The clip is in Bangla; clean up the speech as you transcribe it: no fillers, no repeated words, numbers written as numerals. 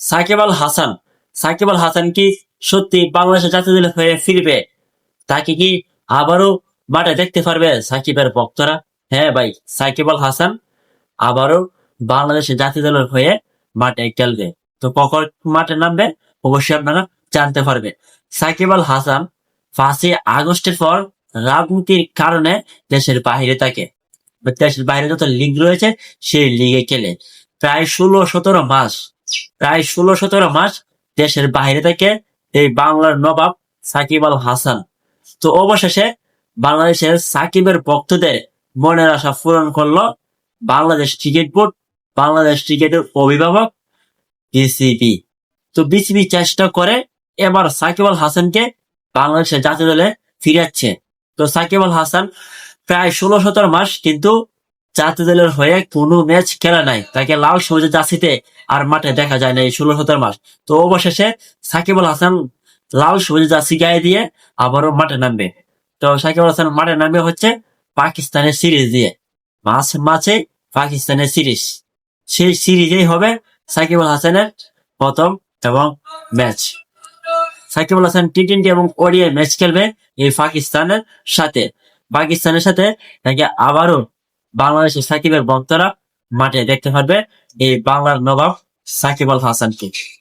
সাকিব আল হাসান। সাকিব আল হাসান কি সত্যি বাংলাদেশের জাতীয় দলে হয়ে ফিরবে? তাকে কি আবারও মাঠে দেখতে পারবে সাকিবের ভক্তরা? হ্যাঁ ভাই, সাকিব আল হাসান আবারও বাংলাদেশের জাতীয় দলের হয়ে মাঠে খেলবে। তো কখন মাঠে নামবে অবশ্যই আপনারা জানতে পারবে। সাকিব আল হাসান 5ই আগস্টের পর রাজনীতির কারণে দেশের বাইরে থাকে। দেশের বাইরে যত লিগ রয়েছে সেই লিগে খেলে প্রায় 16-17 মাস, দেশের বাইরে থেকে এই বাংলার নবাব সাকিব আল হাসান। তো অবশেষে বাংলাদেশের সাকিবের ভক্তদের মনের আশা পূরণ করলো বাংলাদেশ ক্রিকেট বোর্ড, বাংলাদেশ ক্রিকেটের অভিভাবক বিসিবি। তো বিসিবি চেষ্টা করে এবার সাকিব আল হাসানকে বাংলাদেশের জাতীয় দলে ফিরাচ্ছে। তো সাকিব আল হাসান প্রায় 16-17 মাস কিন্তু জাতীয় দলের হয়ে কোনো ম্যাচ খেলা নাই, তাকে লাল সবুজের জার্সিতে আর মাঠে দেখা যায় না এই 16-17 মাস। তো অবশেষে সাকিব আল হাসান লাল সবুজের জার্সি গায়ে দিয়ে আবারও মাঠে নামবে। তো সাকিব আল হাসান মাঠে নামবে হচ্ছে পাকিস্তানের সিরিজ দিয়ে, মাঝে পাকিস্তানের সিরিজ। সেই সিরিজেই হবে সাকিব আল হাসানের প্রথম এবং ম্যাচ। সাকিব আল হাসান টি-20 এবং ওডিআই ম্যাচ খেলবে এই পাকিস্তানের সাথে নাকি আবারও বাংলাদেশের সাকিবের ভক্তরা মাঠে দেখতে পারবে এই বাংলার নবাব সাকিব আল হাসানকে।